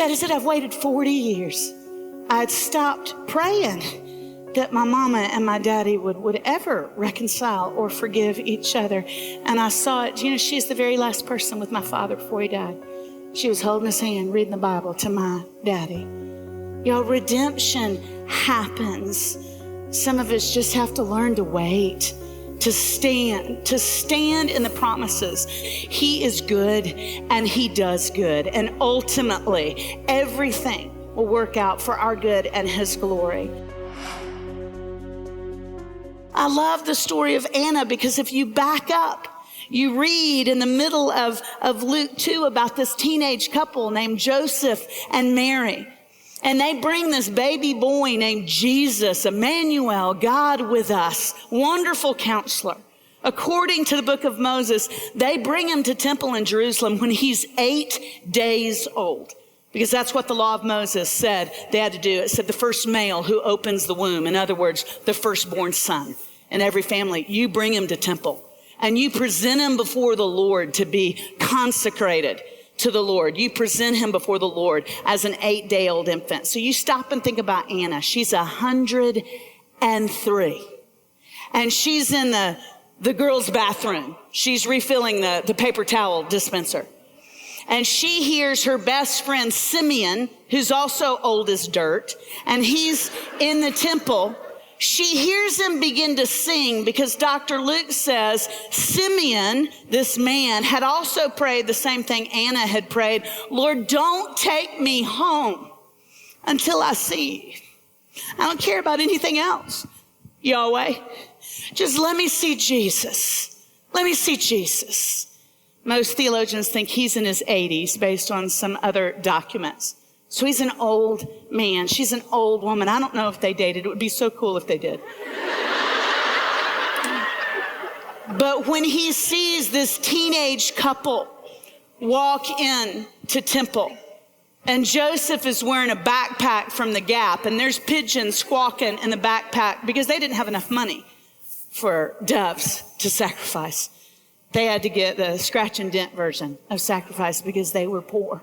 That is it. I've waited 40 years. I had stopped praying that my mama and my daddy would ever reconcile or forgive each other. And I saw it. You know, she's the very last person with my father before he died. She was holding his hand, reading the Bible to my daddy. Y'all, redemption happens. Some of us just have to learn to wait, to stand in the promises. He is good and he does good. And ultimately, everything will work out for our good and his glory. I love the story of Anna because if you back up, you read in the middle of Luke 2 about this teenage couple named Joseph and Mary. And they bring this baby boy named Jesus, Emmanuel, God with us, wonderful counselor. According to the book of Moses, they bring him to temple in Jerusalem when he's 8 days old. Because that's what the law of Moses said they had to do. It said the first male who opens the womb. In other words, the firstborn son. In every family, you bring him to temple. And you present him before the Lord to be consecrated to the Lord. You present him before the Lord as an 8-day-old infant. So you stop and think about Anna. She's 103. And she's in the girls' bathroom. She's refilling the paper towel dispenser. And she hears her best friend, Simeon, who's also old as dirt, and he's in the temple. She hears him begin to sing because Dr. Luke says Simeon, this man, had also prayed the same thing Anna had prayed. Lord, don't take me home until I see you. I don't care about anything else, Yahweh. Just let me see Jesus. Let me see Jesus. Most theologians think he's in his 80s based on some other documents. So he's an old man. She's an old woman. I don't know if they dated. It would be so cool if they did. But when he sees this teenage couple walk in to temple, and Joseph is wearing a backpack from the Gap, and there's pigeons squawking in the backpack because they didn't have enough money for doves to sacrifice. They had to get the scratch and dent version of sacrifice because they were poor.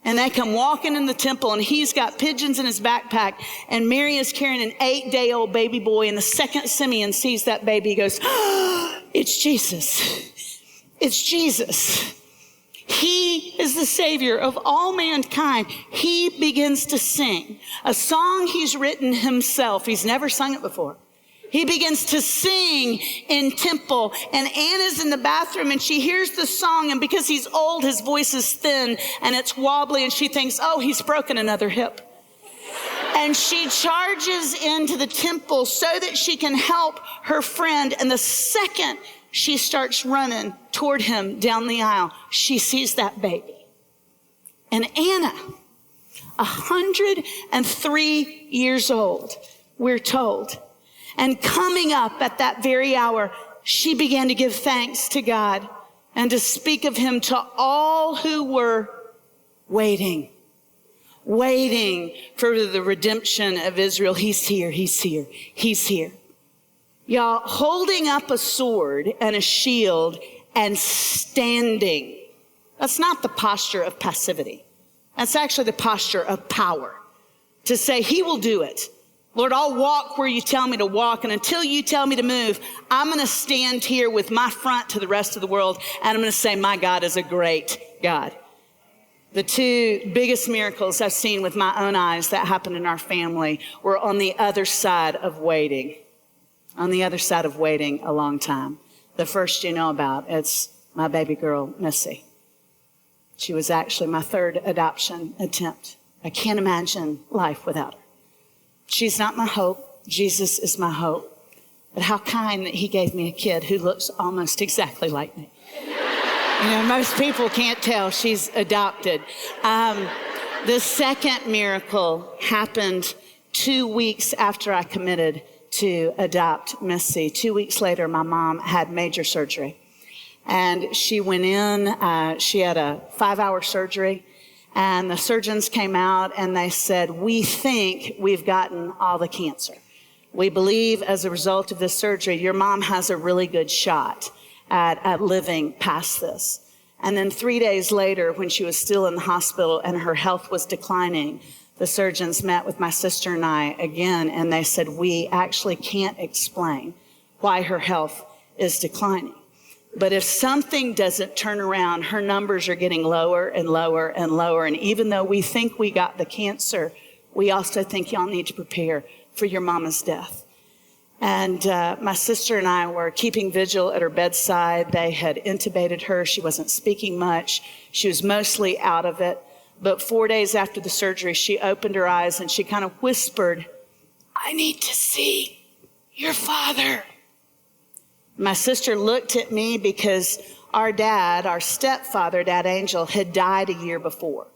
And they come walking in the temple, and he's got pigeons in his backpack, and Mary is carrying an 8-day-old baby boy. And the second Simeon sees that baby, he goes, oh, it's Jesus. It's Jesus. He is the Savior of all mankind. He begins to sing a song he's written himself. He's never sung it before. He begins to sing in temple, and Anna's in the bathroom, and she hears the song, and because he's old, his voice is thin and it's wobbly, and she thinks, oh, he's broken another hip. And she charges into the temple so that she can help her friend, and the second she starts running toward him down the aisle, she sees that baby. And Anna, 103 years old, we're told, and coming up at that very hour, she began to give thanks to God and to speak of him to all who were waiting for the redemption of Israel. He's here, he's here, he's here. Y'all, holding up a sword and a shield and standing, that's not the posture of passivity. That's actually the posture of power. To say, he will do it. Lord, I'll walk where you tell me to walk, and until you tell me to move, I'm going to stand here with my front to the rest of the world, and I'm going to say, my God is a great God. The two biggest miracles I've seen with my own eyes that happened in our family were on the other side of waiting. On the other side of waiting a long time. The first you know about, it's my baby girl, Missy. She was actually my third adoption attempt. I can't imagine life without her. She's not my hope. Jesus is my hope. But how kind that he gave me a kid who looks almost exactly like me. You know, most people can't tell she's adopted. The second miracle happened 2 weeks after I committed to adopt Missy. 2 weeks later, my mom had major surgery. And she went in, she had a 5-hour surgery. And the surgeons came out and they said, we think we've gotten all the cancer. We believe as a result of this surgery, your mom has a really good shot at living past this. And then 3 days later, when she was still in the hospital and her health was declining, the surgeons met with my sister and I again, and they said, we actually can't explain why her health is declining. But if something doesn't turn around, her numbers are getting lower and lower and lower. And even though we think we got the cancer, we also think y'all need to prepare for your mama's death. And my sister and I were keeping vigil at her bedside. They had intubated her. She wasn't speaking much. She was mostly out of it. But 4 days after the surgery, she opened her eyes and she kind of whispered, I need to see your father. My sister looked at me because our dad, our stepfather, Dad Angel, had died a year before.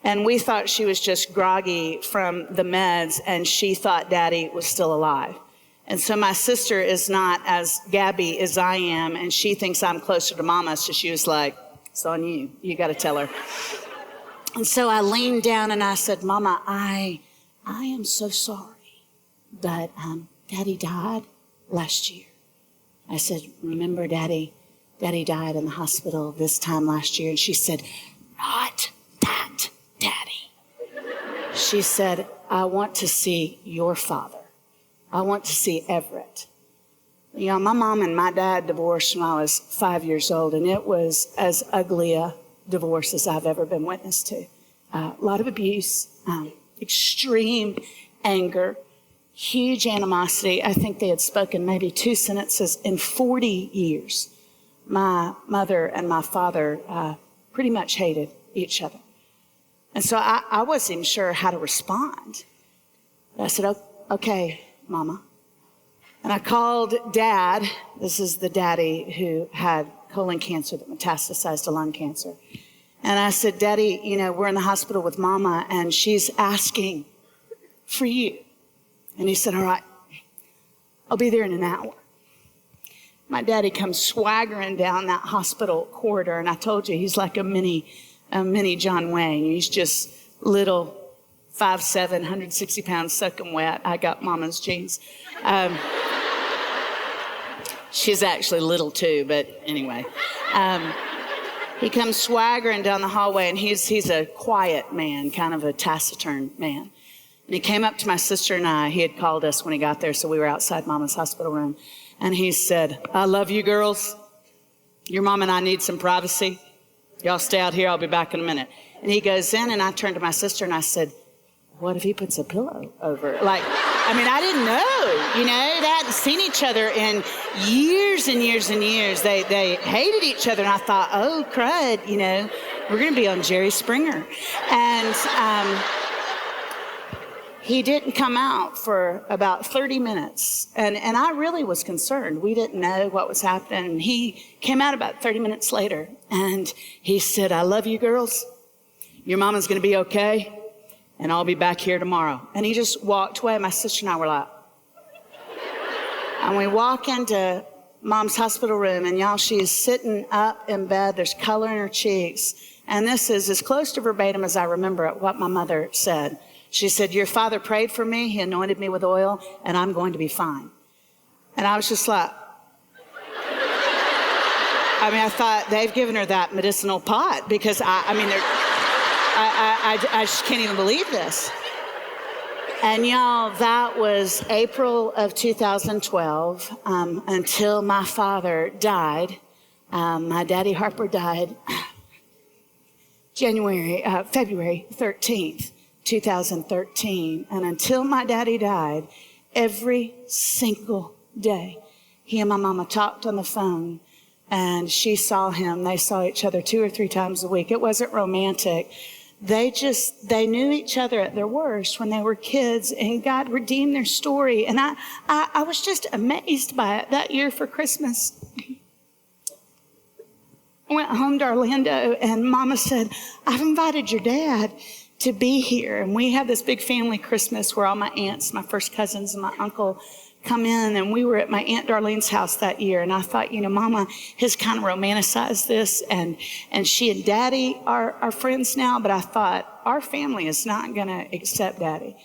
And we thought she was just groggy from the meds, and she thought Daddy was still alive. And so my sister is not as Gabby as I am, and she thinks I'm closer to Mama, so she was like, it's on you. You got to tell her. And so I leaned down and I said, Mama, I am so sorry, but Daddy died last year. I said, remember Daddy died in the hospital this time last year. And she said, not that Daddy. She said, I want to see your father. I want to see Everett. You know, my mom and my dad divorced when I was 5 years old, and it was as ugly a divorce as I've ever been witness to. A lot of abuse, extreme anger, huge animosity. I think they had spoken maybe 2 sentences in 40 years. My mother and my father pretty much hated each other. And so I wasn't even sure how to respond. I said, okay, Mama. And I called Dad. This is the daddy who had colon cancer that metastasized to lung cancer. And I said, Daddy, you know, we're in the hospital with Mama, and she's asking for you. And he said, all right, I'll be there in an hour. My daddy comes swaggering down that hospital corridor, and I told you, he's like a mini John Wayne. He's just little, 5'7", 160 pounds, soaking wet. I got Mama's jeans. She's actually little too, but anyway. He comes swaggering down the hallway, and he's a quiet man, kind of a taciturn man. And he came up to my sister and I. He had called us when he got there, so we were outside Mama's hospital room. And he said, I love you girls. Your mom and I need some privacy. Y'all stay out here. I'll be back in a minute. And he goes in, and I turned to my sister and I said, what if he puts a pillow over it? Like, I mean, I didn't know, you know, they hadn't seen each other in years and years and years. They hated each other, and I thought, oh, crud, you know, we're going to be on Jerry Springer. And he didn't come out for about 30 minutes, and I really was concerned. We didn't know what was happening. He came out about 30 minutes later, and he said, I love you girls. Your mama's going to be okay. And I'll be back here tomorrow. And he just walked away. My sister and I were like, and we walk into Mom's hospital room, and y'all, she is sitting up in bed. There's color in her cheeks. And this is as close to verbatim as I remember it, what my mother said. She said, your father prayed for me. He anointed me with oil, and I'm going to be fine. And I was just like, I mean, I thought they've given her that medicinal pot, because I just can't even believe this. And y'all, that was April of 2012 until my father died. My daddy Harper died February 13th, 2013. And until my daddy died, every single day, he and my mama talked on the phone, and she saw him. They saw each other 2 or 3 times a week. It wasn't romantic. They knew each other at their worst when they were kids, and God redeemed their story. And I was just amazed by it. That year for Christmas, I went home to Orlando, and Mama said, I've invited your dad to be here. And we have this big family Christmas where all my aunts, my first cousins, and my uncle come in, and we were at my Aunt Darlene's house that year. And I thought, you know, Mama has kind of romanticized this, and she and Daddy are friends now, but I thought our family is not going to accept Daddy,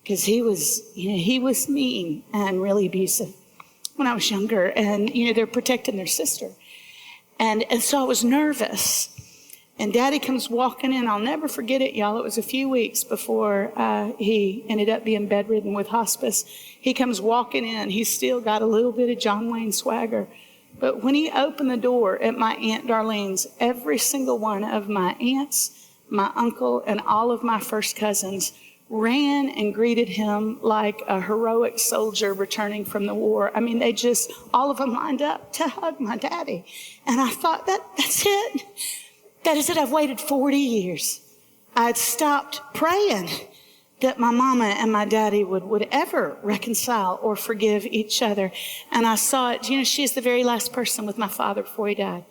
because he was mean and really abusive when I was younger, and, you know, they're protecting their sister. And so I was nervous. And Daddy comes walking in. I'll never forget it, y'all. It was a few weeks before he ended up being bedridden with hospice. He comes walking in. He's still got a little bit of John Wayne swagger. But when he opened the door at my Aunt Darlene's, every single one of my aunts, my uncle, and all of my first cousins ran and greeted him like a heroic soldier returning from the war. I mean, all of them lined up to hug my daddy. And I thought, that's it. That is it. I've waited 40 years. I'd stopped praying that my mama and my daddy would ever reconcile or forgive each other. And I saw it. You know, she's the very last person with my father before he died.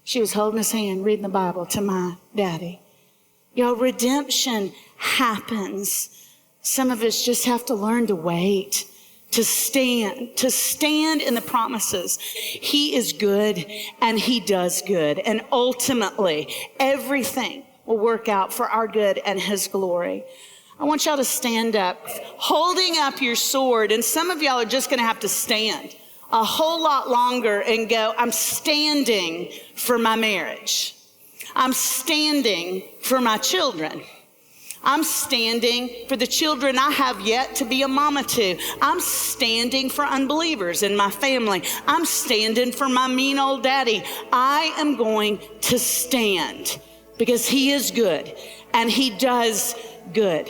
She was holding his hand, reading the Bible to my daddy. You know, redemption happens. Some of us just have to learn to wait, to stand in the promises. He is good and he does good. And ultimately, everything will work out for our good and his glory. I want y'all to stand up, holding up your sword. And some of y'all are just going to have to stand a whole lot longer and go, I'm standing for my marriage. I'm standing for my children. I'm standing for the children I have yet to be a mama to. I'm standing for unbelievers in my family. I'm standing for my mean old daddy. I am going to stand because he is good and he does good.